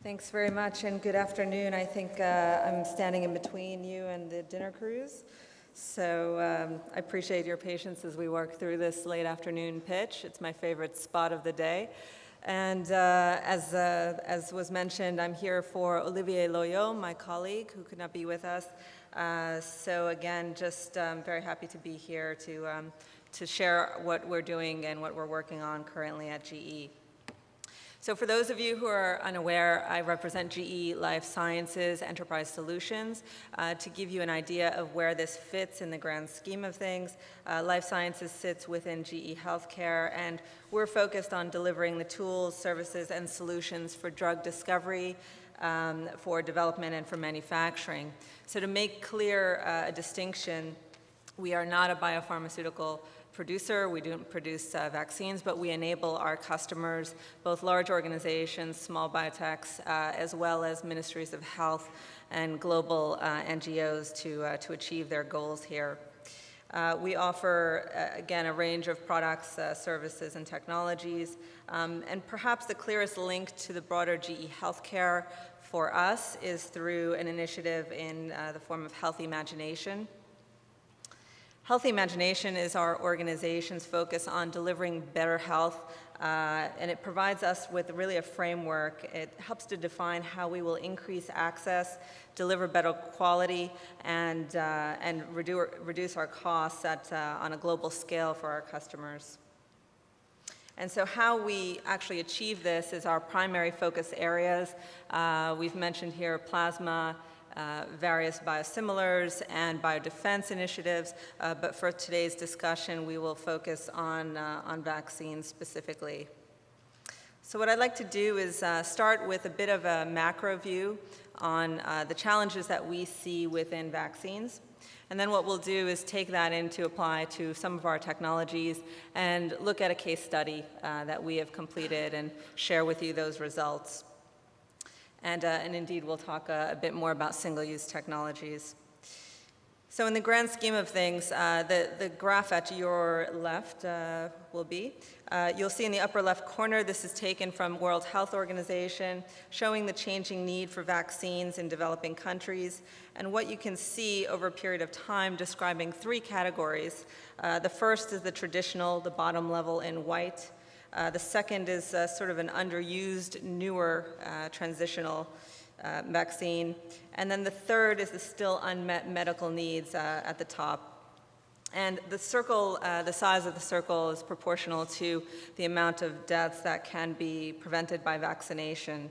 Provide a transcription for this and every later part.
Thanks very much, and good afternoon. I think I'm standing in between you and the dinner cruise, so I appreciate your patience as we work through this late afternoon pitch. It's my favorite spot of the day. And as was mentioned, I'm here for Olivier Loyot, my colleague, who could not be with us. So again, just very happy to be here to share what we're doing and what we're working on currently at GE. So for those of you who are unaware, I represent GE Life Sciences Enterprise Solutions. To give you an idea of where this fits in the grand scheme of things, Life Sciences sits within GE Healthcare, and we're focused on delivering the tools, services, and solutions for drug discovery, for development, and for manufacturing. So to make clear a distinction, we are not a biopharmaceutical producer. We don't produce vaccines, but we enable our customers, both large organizations, small biotechs, as well as ministries of health and global NGOs to achieve their goals here. We offer, again, a range of products, services, and technologies. And perhaps the clearest link to the broader GE Healthcare for us is through an initiative in the form of Health Imagination. Health Imagination is our organization's focus on delivering better health, and it provides us with really a framework. It helps to define how we will increase access, deliver better quality, and reduce our costs on a global scale for our customers. And so how we actually achieve this is our primary focus areas. We've mentioned here plasma, various biosimilars and biodefense initiatives, but for today's discussion, we will focus on vaccines specifically. So what I'd like to do is start with a bit of a macro view on the challenges that we see within vaccines. And then what we'll do is take that in to apply to some of our technologies and look at a case study that we have completed and share with you those results. And indeed, we'll talk a bit more about single-use technologies. So in the grand scheme of things, the graph at your left will be, you'll see in the upper left corner, this is taken from World Health Organization, showing the changing need for vaccines in developing countries. And what you can see over a period of time describing three categories. The first is the traditional, the bottom level in white. The second is sort of an underused, newer transitional vaccine. And then the third is the still unmet medical needs at the top. And the circle, the size of the circle is proportional to the amount of deaths that can be prevented by vaccination.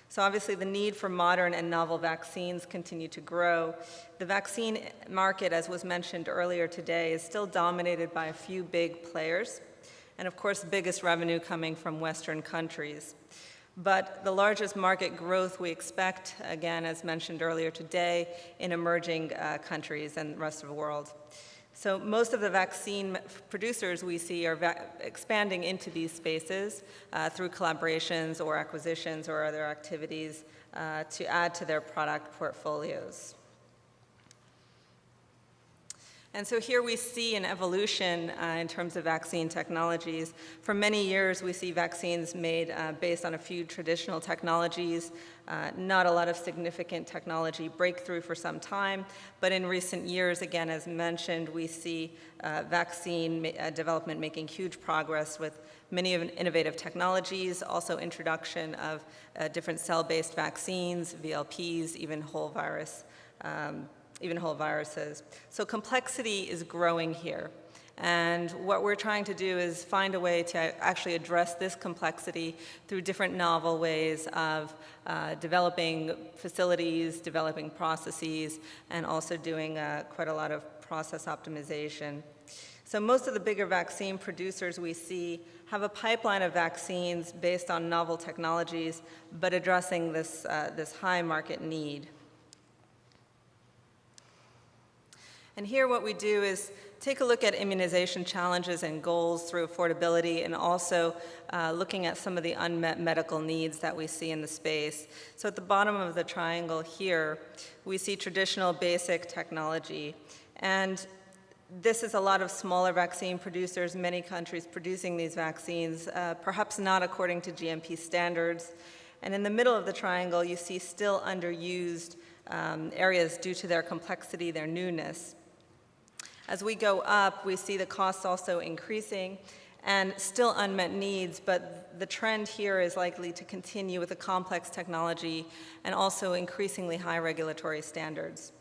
So obviously the need for modern and novel vaccines continue to grow. The vaccine market, as was mentioned earlier today, is still dominated by a few big players. And of course, the biggest revenue coming from Western countries. But the largest market growth we expect, again, as mentioned earlier today, in emerging countries and the rest of the world. So most of the vaccine producers we see are expanding into these spaces through collaborations or acquisitions or other activities to add to their product portfolios. And so here we see an evolution in terms of vaccine technologies. For many years, we see vaccines made based on a few traditional technologies, not a lot of significant technology breakthrough for some time. But in recent years, again, as mentioned, we see vaccine development making huge progress with many innovative technologies, also introduction of different cell-based vaccines, VLPs, even whole viruses. So complexity is growing here. And what we're trying to do is find a way to actually address this complexity through different novel ways of developing facilities, developing processes, and also doing quite a lot of process optimization. So most of the bigger vaccine producers we see have a pipeline of vaccines based on novel technologies, but addressing this high market need. And here what we do is take a look at immunization challenges and goals through affordability and also looking at some of the unmet medical needs that we see in the space. So at the bottom of the triangle here, we see traditional basic technology. And this is a lot of smaller vaccine producers, many countries producing these vaccines, perhaps not according to GMP standards. And in the middle of the triangle, you see still underused areas due to their complexity, their newness. As we go up, we see the costs also increasing and still unmet needs, but the trend here is likely to continue with a complex technology and also increasingly high regulatory standards.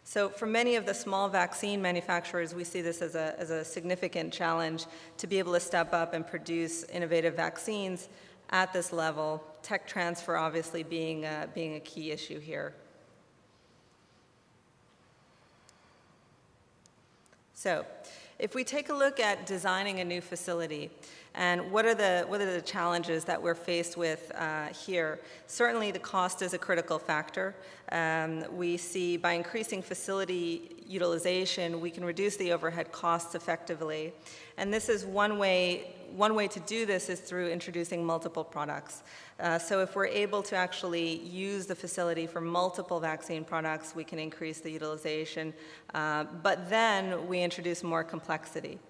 So for many of the small vaccine manufacturers, we see this as a significant challenge to be able to step up and produce innovative vaccines at this level, tech transfer obviously being a key issue here. So if we take a look at designing a new facility, and what are the challenges that we're faced with here? Certainly the cost is a critical factor. We see by increasing facility utilization, we can reduce the overhead costs effectively. And this is one way to do this is through introducing multiple products. So if we're able to actually use the facility for multiple vaccine products, we can increase the utilization, but then we introduce more complexity.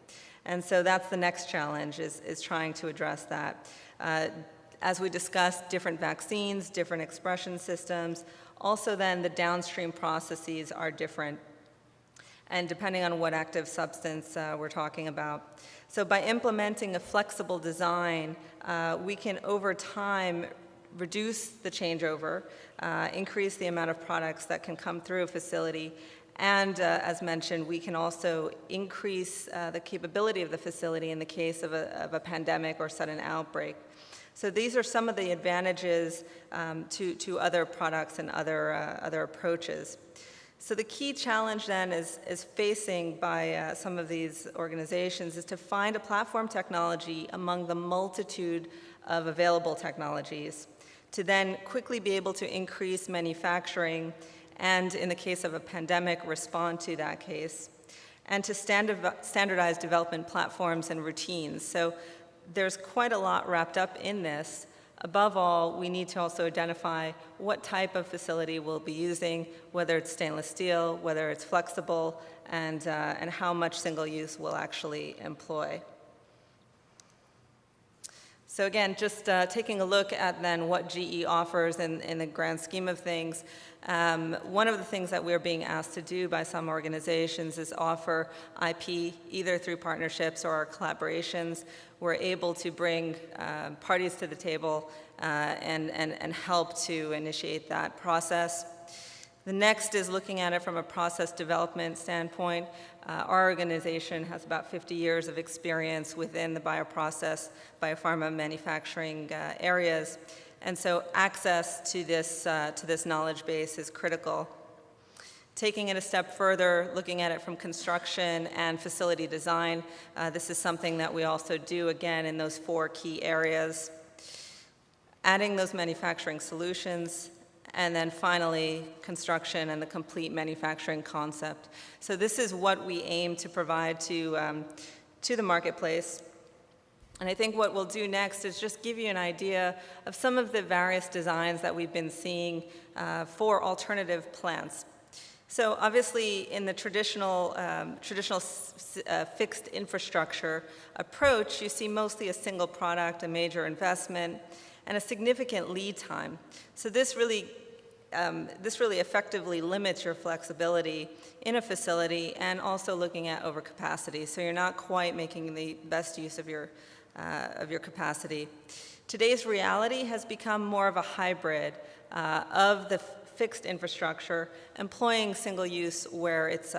And so that's the next challenge, is trying to address that. As we discussed, different vaccines, different expression systems, also then the downstream processes are different, and depending on what active substance we're talking about. So by implementing a flexible design, we can over time reduce the changeover, increase the amount of products that can come through a facility, and as mentioned, we can also increase the capability of the facility in the case of a pandemic or sudden outbreak. So these are some of the advantages to other products and other approaches. So the key challenge then is facing by some of these organizations is to find a platform technology among the multitude of available technologies to then quickly be able to increase manufacturing and, in the case of a pandemic, respond to that case, and to standardize development platforms and routines. So there's quite a lot wrapped up in this. Above all, we need to also identify what type of facility we'll be using, whether it's stainless steel, whether it's flexible, and how much single use we'll actually employ. So again, just taking a look at then what GE offers in the grand scheme of things, one of the things that we're being asked to do by some organizations is offer IP either through partnerships or collaborations. We're able to bring parties to the table and help to initiate that process. The next is looking at it from a process development standpoint. Our organization has about 50 years of experience within the bioprocess, biopharma manufacturing areas, and so access to this knowledge base is critical. Taking it a step further, looking at it from construction and facility design, this is something that we also do, again, in those 4 key areas. Adding those manufacturing solutions, and then finally, construction and the complete manufacturing concept. So this is what we aim to provide to the marketplace. And I think what we'll do next is just give you an idea of some of the various designs that we've been seeing for alternative plants. So obviously, in the traditional fixed infrastructure approach, you see mostly a single product, a major investment, and a significant lead time. So this really effectively limits your flexibility in a facility, and also looking at overcapacity. So you're not quite making the best use of your capacity. Today's reality has become more of a hybrid of the fixed infrastructure, employing single use where it's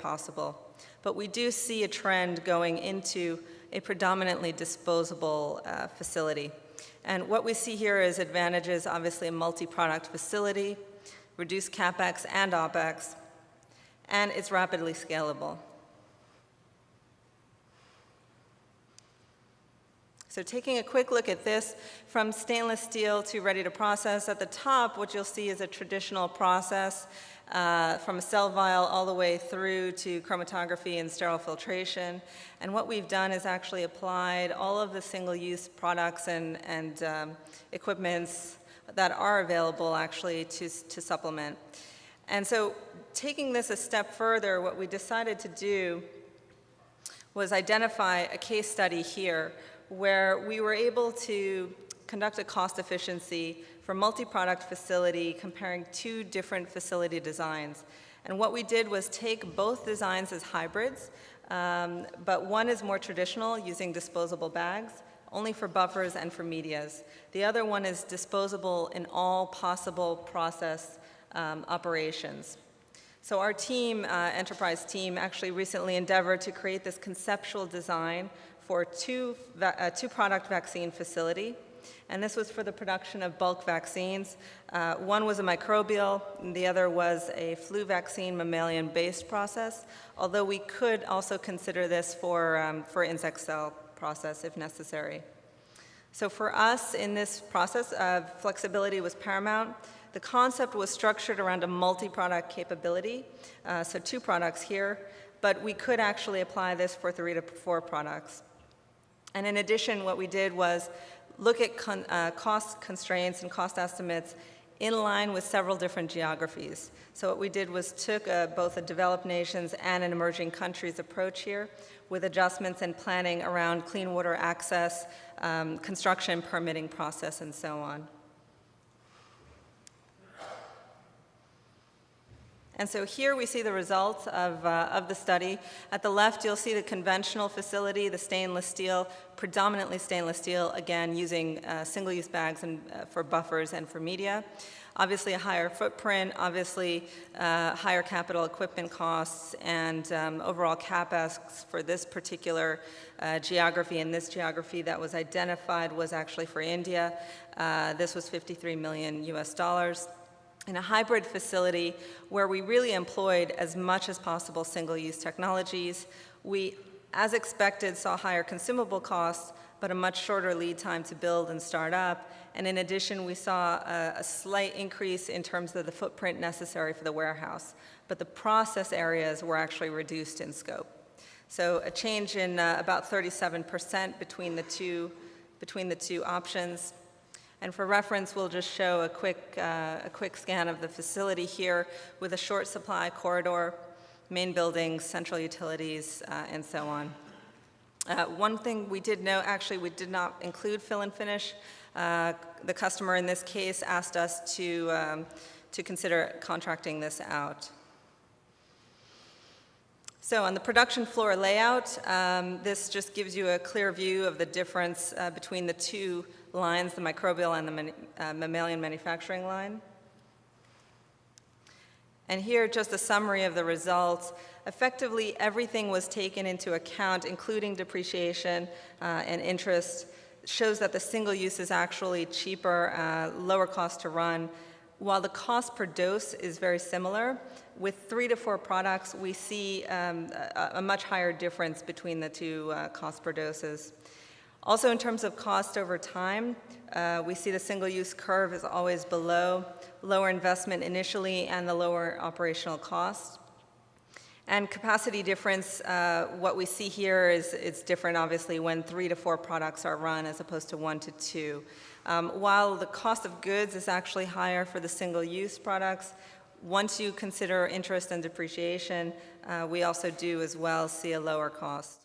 possible. But we do see a trend going into a predominantly disposable facility. And what we see here is advantages, obviously a multi-product facility, reduced CapEx and OpEx, and it's rapidly scalable. So taking a quick look at this, from stainless steel to ready to process, at the top what you'll see is a traditional process from a cell vial all the way through to chromatography and sterile filtration. And what we've done is actually applied all of the single-use products and equipments that are available actually to supplement. And so taking this a step further, what we decided to do was identify a case study here where we were able to conduct a cost efficiency for multi-product facility comparing two different facility designs. And what we did was take both designs as hybrids, but one is more traditional, using disposable bags, only for buffers and for medias. The other one is disposable in all possible process operations. So our team, enterprise team, actually recently endeavored to create this conceptual design for two-product vaccine facility. And this was for the production of bulk vaccines. One was a microbial, and the other was a flu vaccine mammalian-based process, although we could also consider this for insect cell process if necessary. So for us in this process, flexibility was paramount. The concept was structured around a multi-product capability, so 2 products here, but we could actually apply this for 3 to 4 products. And in addition, what we did was look at cost constraints and cost estimates in line with several different geographies. So what we did was took both a developed nations and an emerging countries approach here, with adjustments and planning around clean water access, construction, permitting process, and so on. And so here we see the results of the study. At the left, you'll see the conventional facility, the stainless steel, predominantly stainless steel, again, using single-use bags and, for buffers and for media. Obviously, a higher footprint, obviously, higher capital equipment costs, and overall CapEx for this particular geography. And this geography that was identified was actually for India. This was $53 million US. In a hybrid facility where we really employed as much as possible single-use technologies, we, as expected, saw higher consumable costs, but a much shorter lead time to build and start up. And in addition, we saw a slight increase in terms of the footprint necessary for the warehouse, but the process areas were actually reduced in scope. So a change in about 37% between the two options. And for reference, we'll just show a quick scan of the facility here with a short supply corridor, main buildings, central utilities, and so on. One thing we did note, actually, we did not include fill and finish. The customer in this case asked us to consider contracting this out. So on the production floor layout, this just gives you a clear view of the difference between the two lines, the microbial and the mammalian manufacturing line. And here, just a summary of the results. Effectively, everything was taken into account, including depreciation and interest. It shows that the single use is actually cheaper, lower cost to run. While the cost per dose is very similar, with 3 to 4 products, we see a much higher difference between the two cost per doses. Also, in terms of cost over time, we see the single-use curve is always below, lower investment initially and the lower operational cost. And capacity difference, what we see here is it's different, obviously, when 3 to 4 products are run as opposed to 1 to 2. While the cost of goods is actually higher for the single-use products, once you consider interest and depreciation, we also do as well see a lower cost.